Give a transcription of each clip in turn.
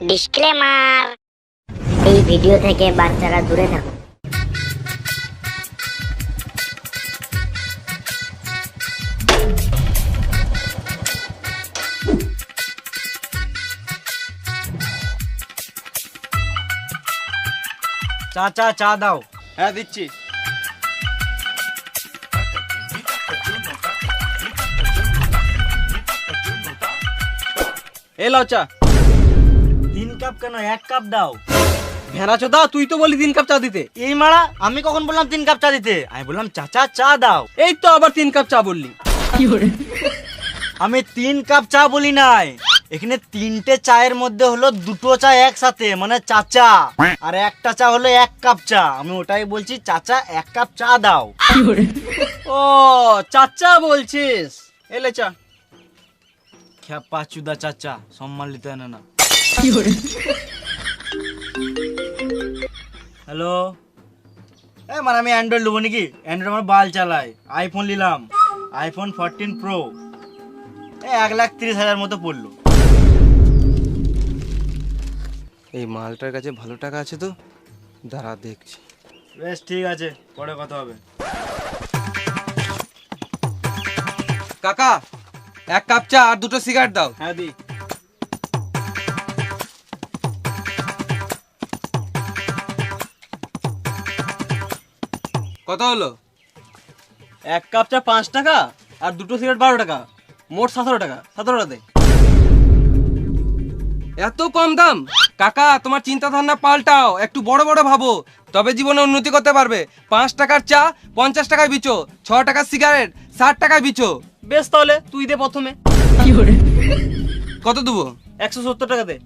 Disclaimer, এই video থেকে বাচ্চারা দূরে থাকুন। চাচা চা দাও। হ্যাঁ দিচ্ছি। এ লাও চা। 3 কাপ কেন, 1 কাপ দাও। ভেড়াচো দা, তুই তো বলি 3 কাপ চা দিতে। এই মারা, আমি কখন বললাম 3 কাপ চা দিতে? আমি বললাম চাচা চা দাও। এই তো আবার 3 কাপ চা বললি। আমি 3 কাপ চা বলি নাই, এখানে 3টে চায়ের মধ্যে হলো 2টো চা একসাথে, মানে চাচা, আর একটা চা হলো 1 কাপ চা। আমি ওটাই বলছি, চাচা 1 কাপ চা দাও। ও চাচা বলছিস, এলে চা। খ্যাপা চুদা চাচা, সম্মান নিতে হয় না। হ্যালো, মানে আমি অ্যান্ড্রয়েড নেবো নাকি? অ্যান্ড্রয়েড আমার বাল চালাই। আইফোন নিলাম, আইফোন 14 প্রো, 1,30,000 মতো পড়লো। এই মালটার কাছে ভালো টাকা আছে তো, দাঁড়া দেখছি। বেশ ঠিক আছে, পরে কথা হবে। কাকা 1 কাপ চা আর 2টো সিগারেট দাও। হ্যাঁ দি। কত হলো? 1 কাপ চা 5 টাকা আর 2টো সিগারেট 12 টাকা, মোট 17 টাকা। 17 টাকাতে এত কম দাম? কাকা তোমার চিন্তা ধারণা পাল্টাও, একটু বড় বড় ভাবো, তবে জীবনে উন্নতি করতে পারবে। 5 টাকার চা 50 টাকায় বিচো, 6 টাকার সিগারেট 60 টাকায় বিচো। বেশ, তাহলে তুই দে প্রথমে। কত দেবো? 170 টাকা দে।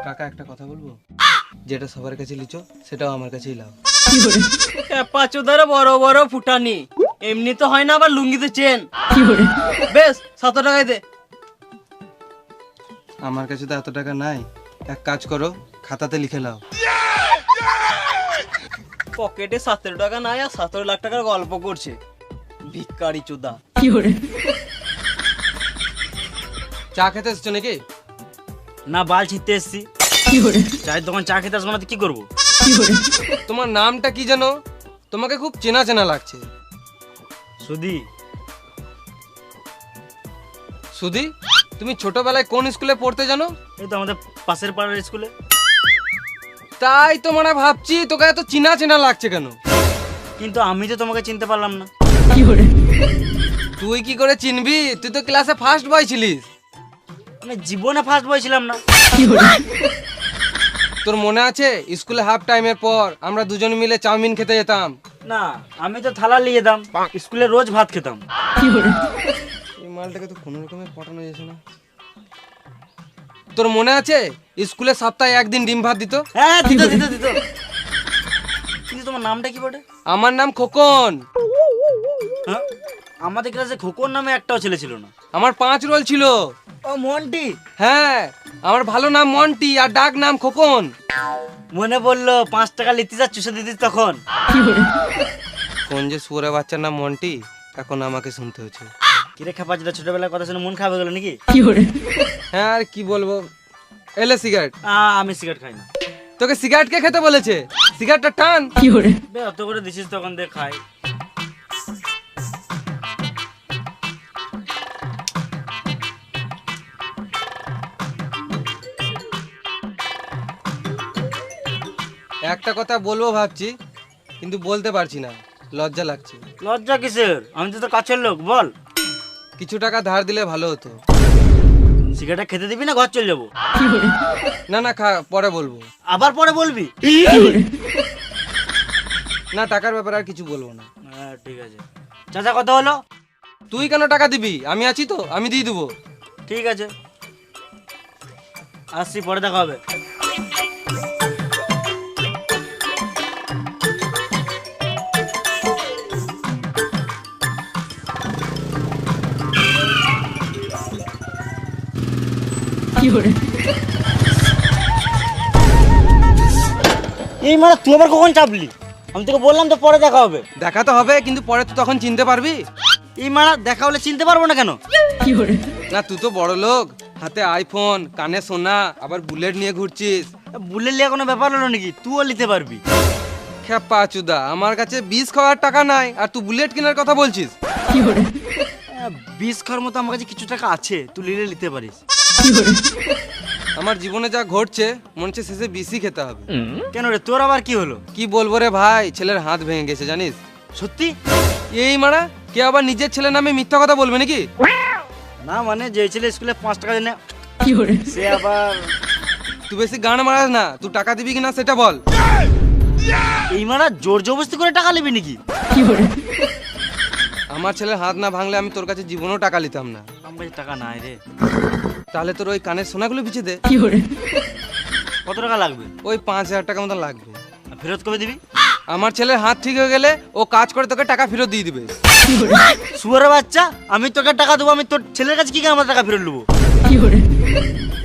কাকা একটা কথা বলবো, যেটা সবার কাছে লিচো সেটাও আমার কাছেই লাও। পাঁচুদারে বড় বড় ফুটানি, এমনি তো হয় না, আবার লুঙ্গিতে চেন। বেশ 17 টাকায় দে। আমার কাছে তো এত টাকা নাই, এক কাজ করো, খাতাতে লিখে লাও। পকেটে 17 টাকা নাই আর 17 লাখ টাকার গল্প করছে, ভিক্ষারি চুদা। চা খেতে এসছো নাকি? না, বাল ছিটতে এসছি। চায়ের দোকান চা খেতে আসবো না তো কি করবো? তোমার নামটা কি জানো? তোমাকে খুব চেনা চেনা লাগছে। সুদি। সুধি, তুমি ছোটবেলায় কোন স্কুলে পড়তে জানো? এই তো আমাদের পাশের পাড়ার স্কুলে। তাই তো মানে ভাবছি তোকে এত চেনা চেনা লাগছে কেন। কিন্তু আমি তো তোমাকে চিনতে পারলাম না। তুই কি করে চিনবি? তুই তো ক্লাসে ফার্স্ট বয় ছিলিস। আমি জীবনে ফার্স্ট বয় ছিলাম না। তোর মনে আছে স্কুলে হাফ টাইমের পর আমরা দুজন মিলে চাউমিন খেতে যেতাম? না, আমি তো থালা নিয়ে যেতাম, স্কুলে রোজ ভাত খেতাম। এই মালটাকে তো কোনো রকমে পটানো যাচ্ছে না। তোর মনে আছে স্কুলে সপ্তাহে 1 দিন ডিম ভাত দিত? হ্যাঁ, দিত দিত দিত। কিন্তু তোমার নামটা কি বটে? আমার নাম খোকন। হ্যাঁ, আমাদের ক্লাসে খোকন নামে একটাও ছেলে ছিল না। আমার 5 রোল ছিল। ও মন্টি। হ্যাঁ, আমার ভালো নাম মন্টি আর ডাক নাম খোকন। মনে বললো 5 টাকা লিতে যা চুষে দিতিস তখন। কোন যে সুরে বাচ্চার নাম মন্টি, এখন আমাকে শুনতে হচ্ছে। কিরে খাপা, যেটা ছোটবেলার কথা শুনে মন খারাপ হয়ে গেল নাকি? হ্যাঁ, আর কি বলবো। এলে সিগারেট। আমি সিগারেট খাই না। তোকে সিগারেট কে খেতে বলেছে? সিগারেটটা টান। বে, অত করে দিছিস তখন দেখ খাই। একটা কথা বলবো ভাবছি, কিন্তু বলতে পারছি না, লজ্জা লাগছে। লজ্জা কিসের? আমি তো তোর কাছের লোক, বল। কিছু টাকা ধার দিলে ভালো হতো। সিগারেটটা খেতে দিবি না ঘর চলে যাবো? না না, পরে বলবো। আবার পরে বলবি? না, টাকার ব্যাপারে আর কিছু বলবো না। হ্যাঁ ঠিক আছে। চাচা কত হলো? তুই কেন টাকা দিবি? আমি আছি তো, আমি দিয়ে দেবো। ঠিক আছে, আসছি, পরে দেখা হবে। এই মানে তুই আবার কখন চাপলি? আমি তোকে বললাম তো পরে দেখা হবে। দেখা তো হবে, কিন্তু পরে তুই তখন চিনতে পারবি। এই মারা দেখা হলে চিনতে পারবো না কেন? না, তুই তো বড় লোক, হাতে আইফোন, কানে সোনা, আবার বুলেট নিয়ে ঘুরছিস। বুলেট লিয়া কোনো ব্যাপার হলো নাকি? তুইও নিতে পারবি। খেপা চুদা, আমার কাছে 20 খাওয়ার টাকা নাই আর তুই বুলেট কেনার কথা বলছিস? 20 খাওয়ার মতো আমার কাছে কিছু টাকা আছে, তুই নিলে নিতে পারিস। আমার জীবনে যা ঘটছে মনে হচ্ছে শেষে বিসি খেতে হবে। কেন রে, তোর আবার কি হলো? কি বলবো রে ভাই, ছেলের হাত ভেঙে গেছে জানিস? সত্যি? এই মারা, কে আবার নিজের ছেলের নামে মিথ্যা কথা বলবে নাকি? না মানে যে ছেলে স্কুলে 5 টাকা দেয় না, সে আবার তুই বেশি গান মারাস না, তুই টাকা দিবি কিনা সেটা বল। এই মারা জোর জবরদস্তি করে টাকা নেবি নাকি? আমার ছেলের হাত না ভাঙলে আমি তোর কাছে জীবনেও টাকা নিতাম না। আমার কাছে টাকা নাই রে। তাহলে তোর ওই কানের সোনাগুলো বিছে দে। কত টাকা লাগবে? ওই 5000 টাকা মতো লাগবে। আর ফেরত কবে দিবি? আমার ছেলের হাত ঠিক হয়ে গেলে ও কাজ করে তোকে টাকা ফেরত দিয়ে দিবে। শুয়ারের বাচ্চা, আমি তোকে টাকা দেবো, আমি তোর ছেলের কাছে কি করে আমার টাকা ফেরত নেবো?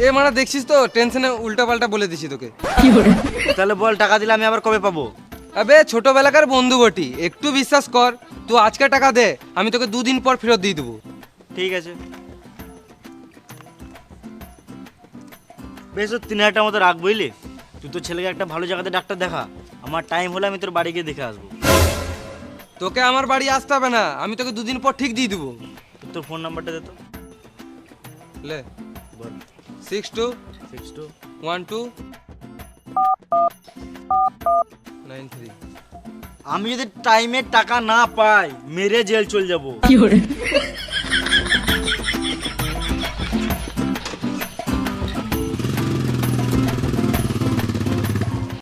এ মারা দেখছিস তো, টেনশনে উল্টা পাল্টা বলে দিছি তোকে। তাহলে বল, টাকা দিলে আমি আবার কবে পাবো? আবে ছোটবেলাকার বন্ধু বটি, একটু বিশ্বাস কর। তুই আজকে টাকা দে, আমি তোকে 2 দিন পর ফেরত দিয়ে দেবো। ঠিক আছে, বেশ 3000 টাকার মতো রাখ, বুঝলি? তুই তোর ছেলেকে একটা ভালো জায়গাতে ডাক্তার দেখা, আমার টাইম হলে আমি তোর বাড়ি গিয়ে দেখে আসবো। তোকে আমার বাড়ি আসতে হবে না, আমি তোকে 2 দিন পর ঠিক দিয়ে দেবো। তোর ফোন নাম্বারটা দে তো। লে বল। 621293। আমি যদি টাইমে টাকা না পাই, মেরে জেল চলে যাবো।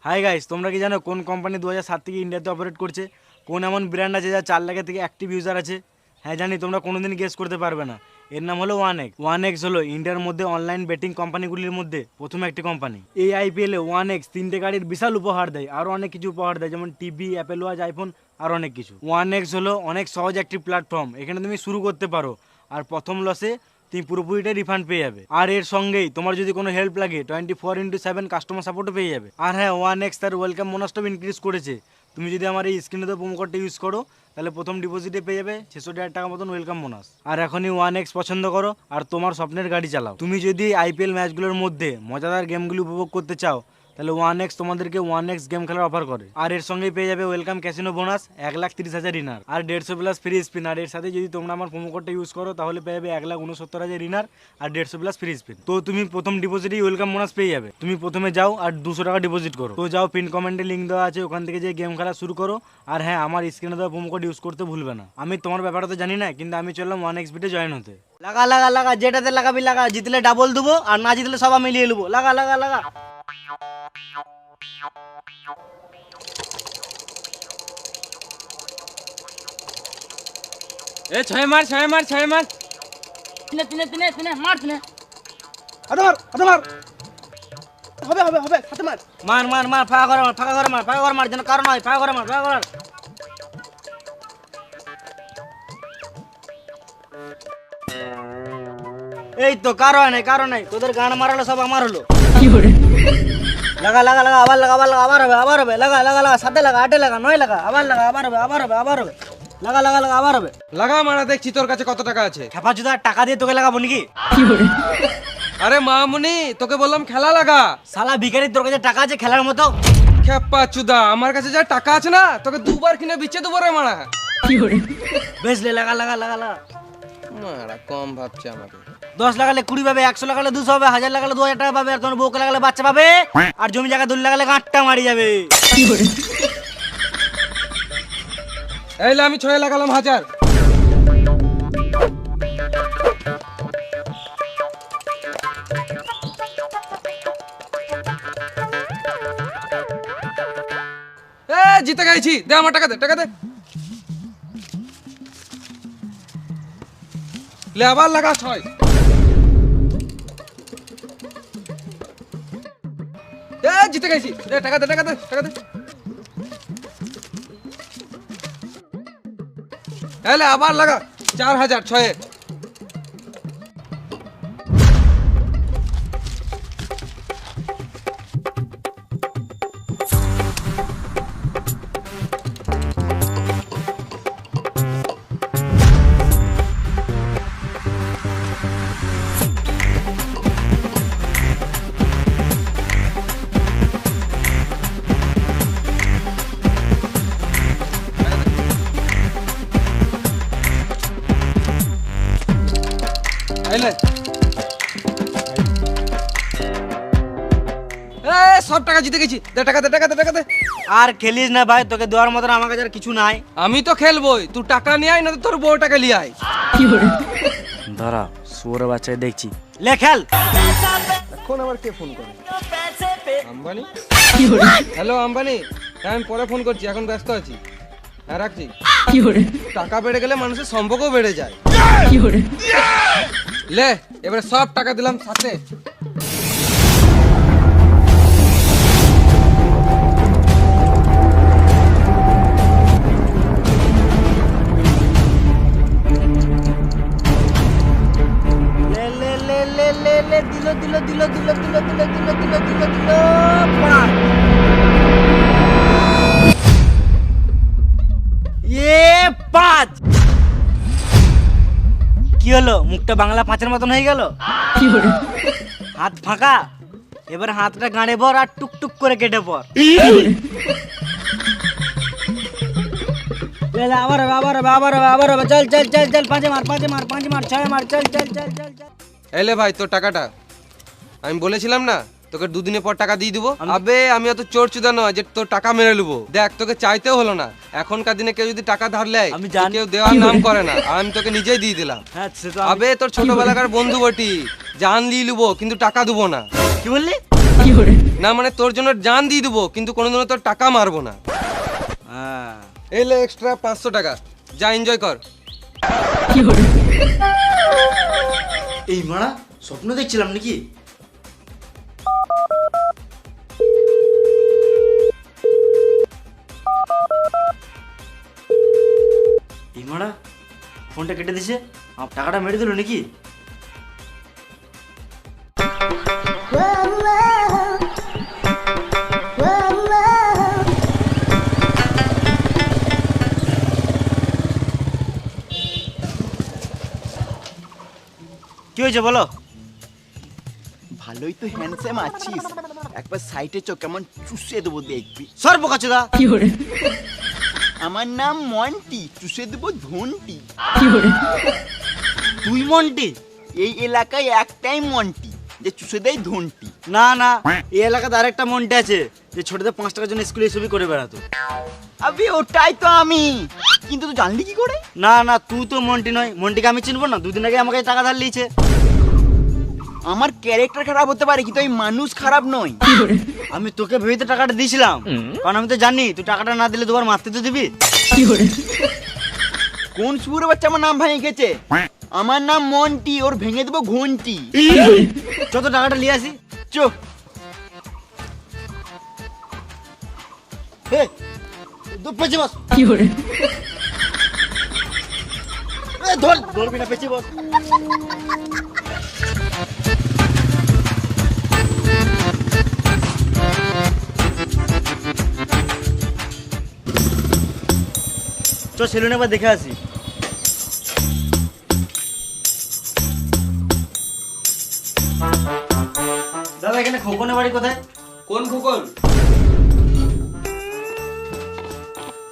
হাই গাইস, তোমরা কি জানো কোন কোম্পানি 2007 থেকে ইন্ডিয়াতে অপারেট করছে? কোন এমন ব্র্যান্ড আছে যা 4 লাখের থেকে অ্যাক্টিভ ইউজার আছে? হ্যাঁ জানি, তোমরা কোনোদিন গেস করতে পারবে না। এর নাম হলো 1x। 1x হলো ইন্ডিয়ার মধ্যে অনলাইন বেটিং কোম্পানিগুলির মধ্যে প্রথম একটি কোম্পানি। এই IPL এ 1x 3টে গাড়ির বিশাল উপহার দেয়, আরও অনেক কিছু উপহার দেয়, যেমন টিভি, অ্যাপেল ওয়াচ, আইফোন আর অনেক কিছু। 1x হলো অনেক সহজ একটি প্ল্যাটফর্ম, এখানে তুমি শুরু করতে পারো আর প্রথম লসে তুমি পুরোপুরিটা রিফান্ড পেয়ে যাবে। আর এর সঙ্গেই তোমার যদি কোনো হেল্প লাগে 24x7 কাস্টমার সাপোর্টও পেয়ে যাবে। আর হ্যাঁ, 1x তার ওয়েলকাম বোনাসটাও ইনক্রিজ করেছে। তুমি যদি আমার এই স্ক্রিনে তো প্রোমো কোডটা ইউজ করো, তাহলে প্রথম ডিপোজিটে পেয়ে যাবে 600,000 টাকা মতন ওয়েলকাম বোনাস। আর এখনই 1x পছন্দ করো আর তোমার স্বপ্নের গাড়ি চালাও। তুমি যদি IPL ম্যাচগুলোর মধ্যে মজাদার গেমগুলি উপভোগ করতে চাও, তাহলে 1x তোমাদেরকে 1x গেম খেলার অফার করে। আর এর সঙ্গেই পেয়ে যাবে ওয়েলকাম ক্যাসিনো বোনাস 1,30,000 ইনার আর 150 প্লাস ফ্রি স্পিন। আর এর সাথে যদি তোমরা আমার প্রোমো কোডটা ইউজ করো, তাহলে পেয়ে যাবে 1,69,000 ইনার আর 150 প্লাস ফ্রি স্পিন। তো তুমি প্রথম ডিপোজিটেই ওয়েলকাম বোনাস পেয়ে যাবে। তুমি প্রথমে যাও আর 200 টাকা ডিপোজিট করো। তো যাও, পিন কমেন্টে লিঙ্ক দেওয়া আছে, ওখান থেকে যে গেম খেলা শুরু করো। আর হ্যাঁ, আমার স্ক্রিনে দেওয়া প্রোমো কোড ইউজ করতে ভুলবে না। আমি তোমার ব্যাপারটা তো জানি না, কিন্তু আমি চললাম 1x বিটে জয়েন হতে। লাগা লাগা লাগা, যেটাতে লাগাবি লাগা, জিতলে ডাবল দেবো আর না জিতলে সব মিলিয়ে নেবো। লাগা লাগা লাগা। এ ছয় মার ছয় মার ছয় মার। তিনে তিনে তিনে তিনে মার তিনে। হাতে মার হাতে মার। হবে হবে হবে, হাতে মার। মার মার মার, ফাঁকা করে মার, ফাঁকা করে মার, ফাঁকা করে মার, যেন কারণ হয়, ফাঁকা করে মার, ফাঁকা করে মার। এই তো কারো হয় নাই, কারো নাই, তোদের গান মারালো সব আমার হলো। লাগা লাগা লাগা, আবার লাগা, আবার লাগা, আবার হবে, আবার হবে, লাগা লাগা লাগা, 7 লাগা, 8 লাগা, 9 লাগা, আবার লাগা, আবার হবে, আবার হবে, আবার হবে, লাগা লাগা লাগা, আবার হবে। লাগা মারা, দেখছি তোর কাছে কত টাকা আছে। খেপা জুদা, টাকা দিয়ে তোকে লাগাবো নাকি? আরে মামুনি, তোকে বললাম খেলা লাগা। শালা ভিখারি, তোর কাছে টাকা আছে খেলার মতো? খেপা চুদা, আমার কাছে যা টাকা আছে না, তোকে 2 বার কিনে বিচ্ছে দেবো রে মারা। বেশ লে, লাগা লাগা লাগা লাগা। মারা কম ভাবছে আমাকে। 10 লাগালে 20 পাবে, 100 লাগালে 200 হবে, 1000 লাগালে 2000 টাকা পাবে, আর তোমার বউকে লাগালে বাচ্চা পাবে, আর জমি জায়গা দলিল লাগালে গাঁটটা মারি যাবে। এইলে আমি 6 লাগালাম 1000। এ জিতে গেছি, দে আমার টাকা দে, টাকা দে। লে আবার লাগা 6। এ জিতে গেছি, দে টাকা দে, টাকা দে, টাকা দে। এলে আবার লাগা 4000 6-এ। সব টাকা জিতে গেছি, দে টাকা দে টাকা দে টাকা দে। আর খেলিস না ভাই, তোকে দেওয়ার মতন আমার কাছে আর কিছু নাই। আমি তো খেলবোই, তুই টাকা নিয়ে আয় না তো তোর বউ টাকা নিয়ে আয়। দাঁড়া, শুয়োর বাচ্চাকে দেখছি। লে খেল। এখন আবার কে ফোন করে? আম্বানি। হ্যালো আম্বানি, হ্যাঁ আমি পরে ফোন করছি, এখন ব্যস্ত আছি, হ্যাঁ রাখছি। টাকা বেড়ে গেলে মানুষের সম্পর্কও বেড়ে যায়। লে এবারে সব টাকা দিলাম সাথে। লে লে লে লে লে লে দিল দিল দিল দিল দিল দিল দিল দিল দিল দিল পড়া। পাঁচ। কি হলো, মুখটা বাংলা পাঁচের মতন হয়ে গেল? হাত ফাঁকা, এবার হাতটা গাঁড়ে পর আর টুকটুক করে কেটে পর। আবার আবার আবার আবার চল চল চল চল, পাঁচে মার পাঁচে মার পাঁচে মার ছয় মার, চল চল চল চল চল। এলে ভাই তোর টাকাটা, আমি বলেছিলাম না তোকে দুদিনের পর টাকা দিয়ে দিবো। আবে আমি অত চোর চুদা নয় যে তোর টাকা মেরে নেবো। দেখ তোকে চাইতেও হলো না, এখনকার দিনে কেউ যদি টাকা ধার লেয় আমি জানি। কেউ দেওয়ার নাম করে না, আর আমি তোকে নিজেই দিয়ে দিলাম। হ্যাঁ সে তো আবে তোর ছোটবেলাকার বন্ধু বটি, জান দিয়ে নেবো কিন্তু টাকা দেবো না। কি বললি? না মানে তোর জন্য জান দিয়ে দেবো কিন্তু কোনোদিনও তোর টাকা মারবো না। হ্যাঁ এলে এক্সট্রা 500 টাকা, যা এনজয় কর। এই মারা স্বপ্ন দেখছিলাম নাকি? এই মারা ফোনটা কেটে দিছে, আমার টাকাটা মেরে দিল নাকি? কি হয়েছে বলো? ভালোই তো হ্যান্ডসাম আছিস, একবার সাইটে চো, কেমন চুষে দেবো দেখবি। সর বোকাচোদা। আমার নাম মন্টি, চুষে দেবো ধন্টি। তুই মন্টি? এই এলাকায় একটাই মন্টি যে চুষে দেয় ধন্টি। না না, এই এলাকাতে আরেকটা মন্টি আছে যে ছোটদের 5 টাকার জন্য স্কুলে এসবই করে বেড়াতো। আবে ওটাই তো আমি, কিন্তু তুই জানলি কি করে? না না, তুই তো মন্টি নয়। মন্টিকে আমি চিনবো না? দুদিন আগে আমাকে টাকা ধার লিয়েছে। আমার ক্যারেক্টার খারাপ হতে পারে কিন্তু আমি মানুষ খারাপ নই। আমি তোকে ভেবে টাকাটা দিয়েছিলাম, কারণ আমি তো জানি তুই টাকাটা না দিলে দুবার মারতে তো দিবি। কোন সুরে বাচ্চা আমার নাম ভেঙে গেছে? আমার নাম মন্টি, ওর ভেঙে দেবো ঘন্টি। যত টাকাটা নিয়ে আসি। চো হে দু পেঁচে বস। এ, ধরবি না, পেঁচে বস। চ সেলুনে একবার দেখে আসি। দাদা এখানে খোকনের বাড়ি কোথায়? কোন খোকন?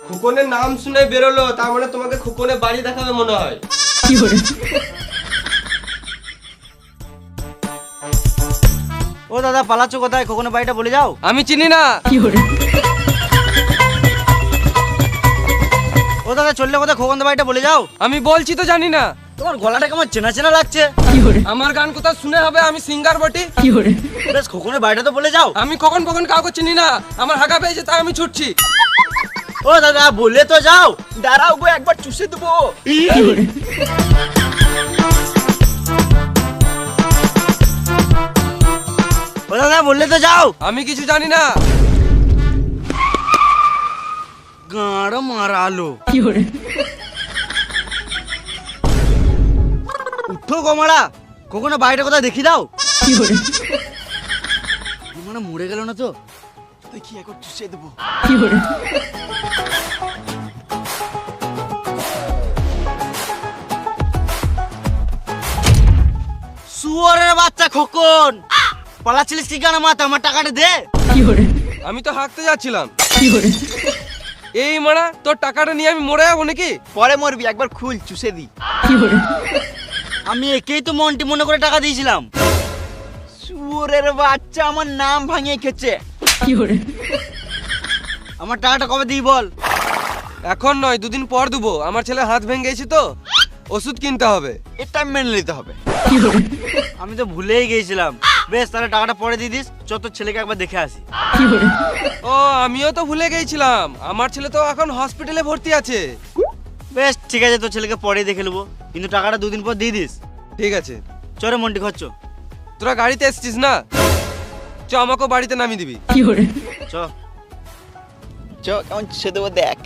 খোকনের নাম শুনে বেরোলো, তার মানে তোমাকে খোকনের বাড়ি দেখাবে মনে হয়। ও দাদা পালাচ্ছ কোথায়? খোকনের বাড়িটা বলে যাও। আমি চিনি না। ও দাদা চললে কোথায়? খোকনের বাড়িটা বলে যাও। আমি বলছি তো জানি না। তোমার গলাটা কেমন চেনা চেনা লাগছে। আমার গান কোথাও শুনে হবে, আমি সিঙ্গার বটি। বেশ খোকনের বাড়িটা তো বলে যাও। আমি কখন কখন কাউকে চিনি না, আমার হাগা পেয়েছে তাই আমি ছুটছি। ও দাদা বলে তো যাও। দাঁড়াও গো, একবার চুষে দেবো। ও দাদা বললে তো যাও। আমি কিছু জানি না। গাঁড় মারালো। উঠো গোমারা, খোকনের বাড়িটা কোথায় দেখি দাও। মানে মরে গেল না তো? দেখি একবার চুষে দেবো। শুয়োরের বাচ্চা খোকন, পালাচ্ছিলিস কি কেন? মাথা আমার টাকাটা দে। আমি তো হাঁকতে যাচ্ছিলাম। এই মারা তোর টাকাটা নিয়ে আমি মরে যাবো নাকি? পরে মরবি, একবার খুল চুষে দি। আমি একেই তো মন্টি মনে করে টাকা দিয়েছিলাম। শুয়োরের বাচ্চা আমার নাম ভাঙিয়ে খেছে। আমার টাকাটা কবে দিই বল? এখন নয়, দুদিন পর দেবো। আমার ছেলে হাত ভেঙে গেছে তো, ওষুধ কিনতে হবে। এটা মেনে নিতে হবে। আমি তো ভুলেই গিয়েছিলাম। বেশ, তাহলে টাকাটা পরে দিয়ে দিস। চ তোর ছেলেকে একবার দেখে আসি। ও, আমিও তো ভুলে গেছিলাম, আমার ছেলে তো এখন হসপিটালে ভর্তি আছে। বেশ ঠিক আছে, তোর ছেলেকে পরে দেখে নেবো, কিন্তু টাকাটা দুদিন পর দিয়ে দিস। ঠিক আছে, চরে মন্টি খরচ। তোরা গাড়িতে এসছিস না? চ, আমাকেও বাড়িতে নামিয়ে দিবি। চ। চ, কেমন চুষে দেবো দেখ।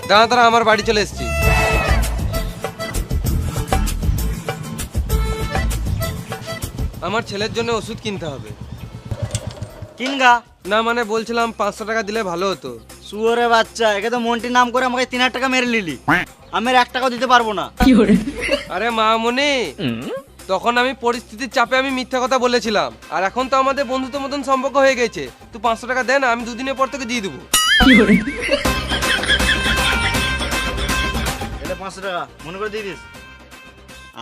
দাঁড়া দাঁড়া, আমার বাড়ি চলে এসছি। আমার ছেলের জন্য ওষুধ কিনতে হবে। কিনগা। না মানে বলছিলাম 500 টাকা দিলে ভালো হতো। শুয়োরে বাচ্চা, একে তো মন্টির নাম করে আমাকে 3000 টাকা মেরে নিলি। আমি আর 1 টাকাও দিতে পারবো না। আরে মামনি, তখন আমি পরিস্থিতির চাপে আমি মিথ্যা কথা বলেছিলাম, আর এখন তো আমাদের বন্ধুত্ব মতন সম্পর্ক হয়ে গেছে। তুই 500 টাকা দে না, আমি দুদিনের পর তোকে দিয়ে দেবো। এটা 500 টাকা মনে করে দিয়ে দিস।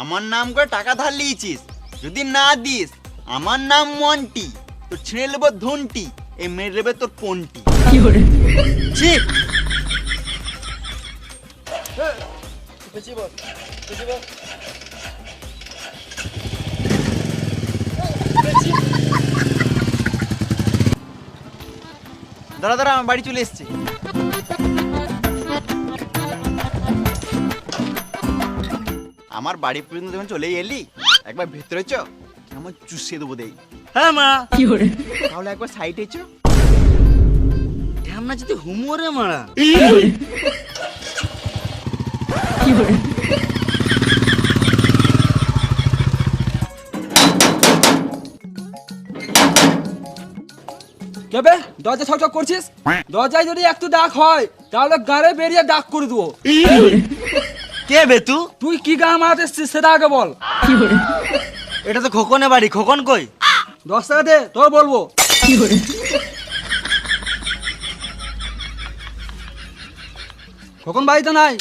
আমার নাম করে টাকা ধার লিয়েছিস, যদি না দিস আমার নাম মন্টি, তোর ছিঁড়ে নেবো ধনটি, এই মেরে নেবে তোর পন্টি। ছি। দাঁড়া দাঁড়া, আমার বাড়ি চলে এসছে। আমার বাড়ি পর্যন্ত যখন চলে এলি, একবার ভেতরে চ, কেমন চুষে দেবো দেই। হ্যাঁ মা। তাহলে একবার সাইডে চ। ঢ্যামনা যদি হুমোরে মারা। কেবে দরজা ছকছক করছিস? দরজায় যদি একটু ডাক হয় তাহলে গাড়ে বেরিয়ে ডাক করে দেবো। কে বে তুই? তুই কি গান মারাতে এসছিস সেটা আগে বল। এটা তো খোকনের বাড়ি। খোকন কই? 10 টাকা দে, তোর বলবো। কখন বাড়িতে নাই?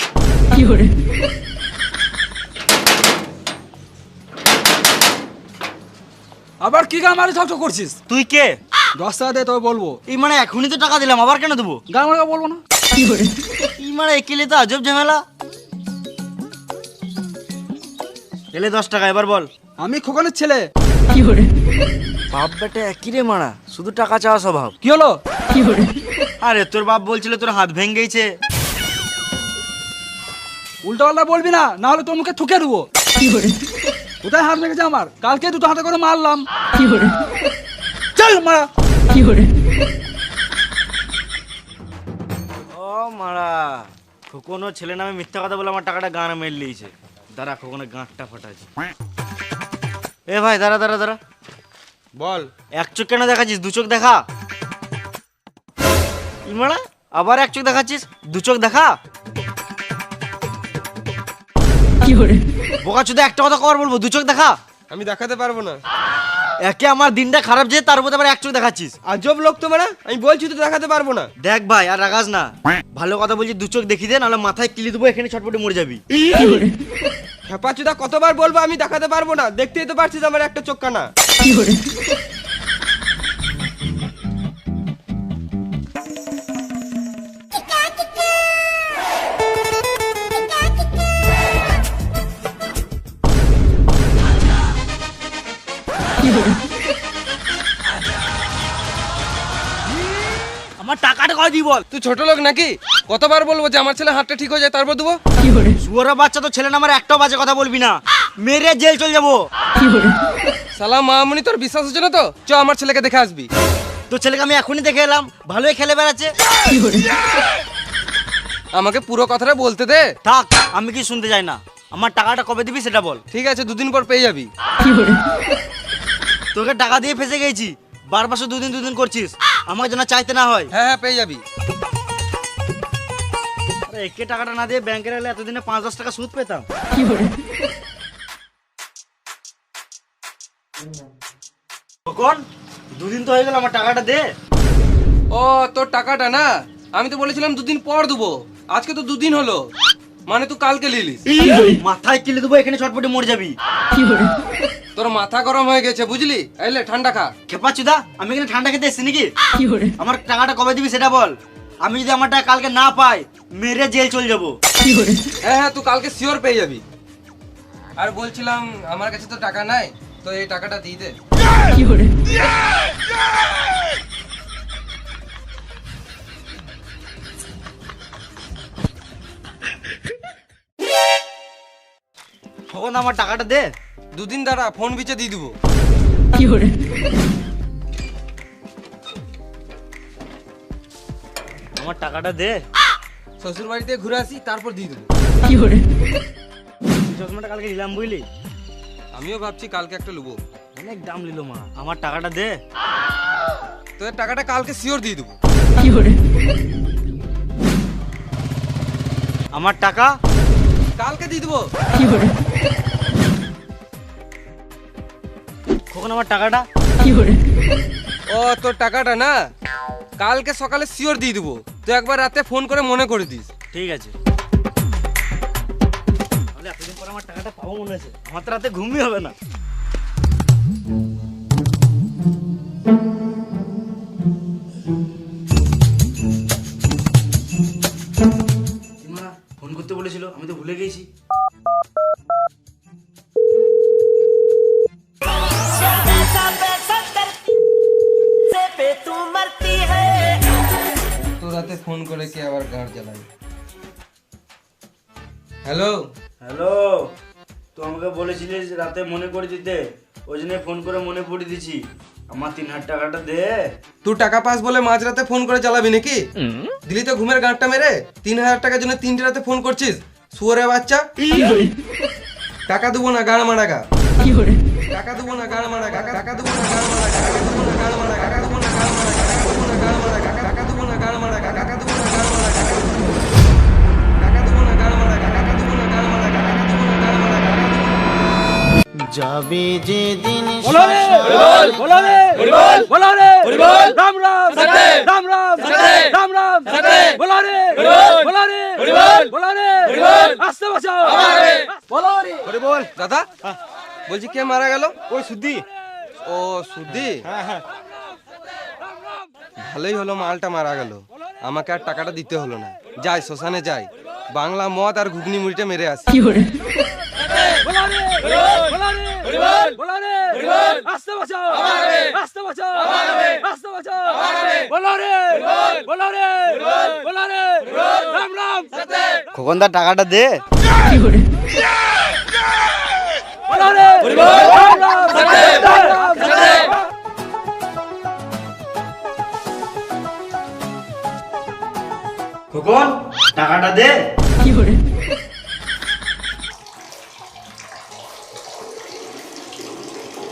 আবার কি গান মারি ছকছক করছিস? তুই কে? 10 টাকা দে, তোর বলবো। এই মানে এখনই তো টাকা দিলাম, আবার কেন দেবো? গান মারা বলবো না। এই মানে একেলে তো আজব ঝামেলা। এলে 10 টাকা, এবার বল। আমি খোকনের ছেলে। বাপ বেটা একই রে মারা, শুধু টাকা চাওয়া স্বভাব। কি হলো? আরে তোর বাপ বলছিল তোর হাত ভেঙে গেছে। উল্টো পাল্টা বলবি না, না হলে তোর মুখে ঠুকে দেবো। কোথায় হাত লেগেছে আমার? কালকে দুটো হাতে করে মারলাম। চল মারা। ও মারা, খোকনও ছেলে নামে মিথ্যা কথা বলে আমার টাকাটা গান মেরে লিয়েছে। দাঁড়া, খোকনের গাঁটটা ফাটাচ্ছে। এ ভাই দাঁড়া দাঁড়া দাঁড়া। বল। এক চোখ কেন দেখাচ্ছিস? দু চোখ দেখা। ইমারা আবার এক চোখ দেখাচ্ছিস, দু চোখ দেখা। বোকা চোদা, একটা কথা কর বলবো, দু চোখ দেখা। আমি দেখাতে পারবো না। একে আমার দিনটা খারাপ যে, তার উপর আবার এক চোখ দেখাচ্ছিস। আজব লোক তো মারা, আমি বলছি তো দেখাতে পারবো না। দেখ ভাই, আর রাগাস না। ভালো কথা বলছি, দু চোখ দেখি দে, নাহলে মাথায় কিলি দেবো, এখানে ছটপটে মরে যাবি। খেপাচুদা কতবার বলবো আমি দেখাতে পারবো না? দেখতেই তো পারছিস আমার একটা চোখ কানা। আমার টাকাটা কয় দি বল। তুই ছোট লোক নাকি? কতবার বলবো যে আমার ছেলে হাতটা ঠিক হয়ে যায় তারপর দেবো? শুয়োরের বাচ্চা, তো ছেলে নামার একটাও বাজে কথা বলবি না, মেরে জেল চলে যাবো। সালাম মামুনি, তোর বিশ্বাস হচ্ছে না তো? চ, আমার ছেলেকে দেখে আসবি। তোর ছেলেকে আমি এখনই দেখে এলাম, ভালোই খেলে বেড়াচ্ছে। আমাকে পুরো কথাটা বলতে দে। থাক, আমি কি শুনতে চাই না। আমার টাকাটা কবে দিবি সেটা বল। ঠিক আছে, দুদিন পর পেয়ে যাবি। তোকে টাকা দিয়ে ফেসে গেছি, বারবার শুধু দুদিন দুদিন করছিস, আমার যেন চাইতে না হয়। হ্যাঁ হ্যাঁ, পেয়ে যাবি। আরে একে টাকাটা না দিয়ে ব্যাংকে রাখলে এতদিনে 5-10 টাকা সুদ পেতাম। কখন? দুদিন তো হয়ে গেল, আমার টাকাটা দে। ও, তোর টাকাটা না? আমি তো বলেছিলাম দুদিন পর দেবো, আজকে তো দুদিন হলো। মানে তুই কালকে লিলিস? মাথায় কিলে দেবো, এখানে ছটপটে মরে যাবি। তোর মাথা গরম হয়ে গেছে বুঝলি, এলে ঠান্ডা খা। খেপা চুদা, আমি এখানে ঠান্ডা খেতে এসেছি নাকি? আমার টাকাটা কবে দিবি সেটা বল। আমি যদি আমার টাকা কালকে না পাই, মেরে জেল চলে যাবো। হ্যাঁ হ্যাঁ, তুই কালকে শিওর পেয়ে যাবি। আর বলছিলাম আমার কাছে তো টাকা নাই, তো এই টাকাটা দিয়ে দে। তখন আমার টাকাটা দে। দুদিন দাঁড়া, ফোন বিচে দিয়ে দিবো। আমার টাকাটা দে। শ্বশুর বাড়িতে ঘুরে আসি, তারপর দিয়ে দেবো। চশমাটা কালকে নিলাম বুঝলি, আমিও ভাবছি কালকে একটা লুবো। অনেক দাম নিল মা। আমার টাকাটা দে। তোর টাকাটা কালকে শিওর দিয়ে দেবো। আমার টাকা কালকে দিয়ে দেবো। কখন আমার টাকাটা? ও তোর টাকাটা না, কালকে সকালে শিওর দিয়ে দেবো। তুই একবার রাতে ফোন করে মনে করে দিস। ঠিক আছে। তাহলে এতদিন পর আমার টাকাটা পাবো মনে আছে। আমার তো রাতে ঘুমই হবে না। ফোন করতে বলেছিল, আমি তো ভুলে গেছি। তো রাতে ফোন করে কে আবার গাঁট জ্বালাই। হ্যালো হ্যালো, তো আমাকে বলেছিলিস রাতে মনে করে দিতে, ওই জন্য ফোন করে মনে পড়ে দিছি। আমার 3,000 টাকাটা দে। তুই টাকা পাস বলে মাঝরাতে ফোন করে চালাবি নাকি? দিলি তো ঘুমের গাঁটটা মেরে। 3,000 টাকার জন্য 3টে রাতে ফোন করছিস, শুয়োরে বাচ্চা। টাকা দেবো না, গাড় মারা গা। টাকা দেবো না, গাড় মারা গা। টাকা দেবো না, গাড় মারা গা। টাকা দেবো না, গাড় মারা গা। টাকা দেবো না, গাড় মারা গা। টাকা দেবো না, গাড় মারা গা। টাকা দেবো না, গাড় মারা গা। টাকা দেবো না, গাড় মারা গা। টাকা দেবো না, গাড় মারা গা। টাকা দেবো না, গাড় মারা গা। যাবে যে দিন बोलो रे बोलो रे बोलो रे राम राम राम राम राम राम बोलो रे बोलो रे बोलो रे आस्ते बचाओ बोलो रे। ওরে বল। দাদা, বলছি কে মারা গেল? ওই সুদ্ধি। ও সুদ্ধি। ভালোই হলো, মালটা মারা গেল। আমাকে আর টাকাটা দিতে হলো না। যাই শ্মশানে যাই, বাংলা মদ আর ঘুগনি মুড়িটা মেরে আসি। बोलो रे बोलो रे आस्ते बचाओ आस्ते बचाओ आस्ते बचाओ बोलो रे बोलो रे बोलो रे राम राम খোকনদার টাকাটা দে। बोलो रे राम राम राम राम খোকন টাকাটা দে।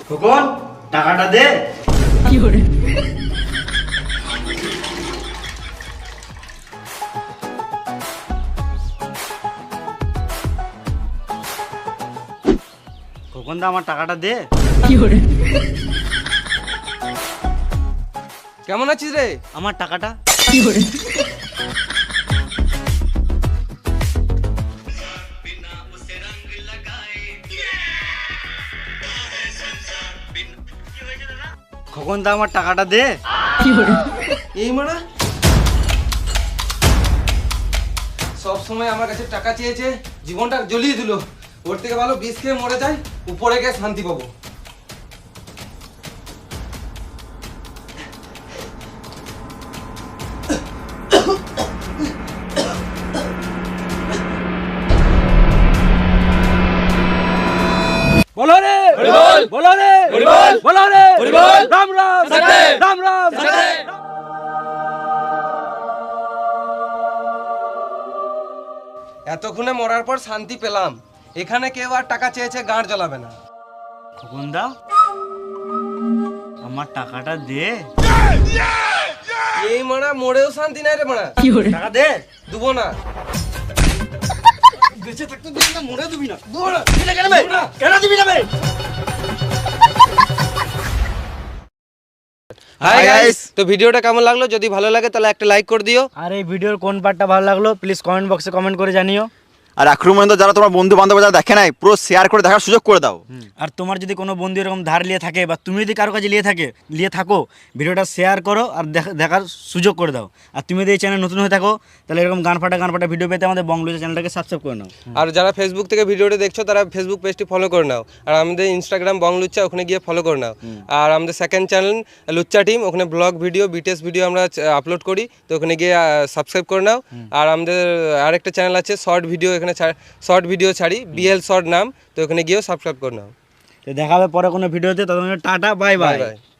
খোকন টাকাটা দে। খোকনদা আমার টাকাটা দে। কেমন আছিস রে? আমার টাকাটা। খোকনদা আমার টাকাটা দে। এই মারা সব সময় আমার কাছে টাকা চেয়েছে, জীবনটা জ্বলিয়ে দিল। ওর থেকে ভালো বিষ খেয়ে মরে যায়, উপরে গিয়ে শান্তি পাবো। बोलो रे बोलो रे बोलो रे राम राम राम राम এতক্ষণে মরার পর শান্তি পেলাম। এখানে কেউ আর টাকা চেয়েছে গাঁট জ্বালাবে না। খোকনদা আমার টাকাটা দে। এই মারা মরেও শান্তি নাই রে মারা। টাকা দে। দেবো না। বেঁচে থাকতে দিবি না, মরে দিবি না। দিবি না কেন বে? কেন দিবি না বে? হাই গাইস, তো ভিডিওটা কেমন লাগলো? যদি ভালো লাগে তাহলে একটা লাইক করে দিও। আর এই ভিডিওর কোন পার্টটা ভালো লাগলো প্লিজ কমেন্ট বক্সে কমেন্ট করে জানিও। আর এখনো পর্যন্ত যারা তোমার বন্ধু বান্ধব যারা দেখে নাই পুরো শেয়ার করে দেখার সুযোগ করে দাও। আর তোমার যদি কোনো বন্ধু এরকম ধার নিয়ে থাকে বা তুমি যদি কারো কাছে নিয়ে থাকো ভিডিওটা শেয়ার করো আর দেখার সুযোগ করে দাও। আর তুমি যদি এই চ্যানেল নতুন হয়ে থাকো তাহলে এরকম গান ফাটা ভিডিও পেতে আমাদের বংলুচা চ্যানেলটাকে সাবস্ক্রাইব করে নাও। আর যারা ফেসবুক থেকে ভিডিওটা দেখছো তারা ফেসবুক পেজটি ফলো করে নাও, আর আমাদের ইনস্টাগ্রাম বং লুচ্চা ওখানে গিয়ে ফলো করে নাও। আর আমাদের সেকেন্ড চ্যানেল লুচ্চা টিম, ওখানে ব্লগ ভিডিও বিটিএস ভিডিও আমরা আপলোড করি, তো ওখানে গিয়ে সাবস্ক্রাইব করে নাও। আর আমাদের আরেকটা চ্যানেল আছে শর্ট ভিডিও, এখানে শর্ট ভিডিও ছাড়ি, বিএল শর্ট নাম, তো ওখানে গিয়েও সাবস্ক্রাইব করে নাও। তো দেখা হবে পরে কোনো ভিডিওতে, ততক্ষণ tata bye bye. Bye bye.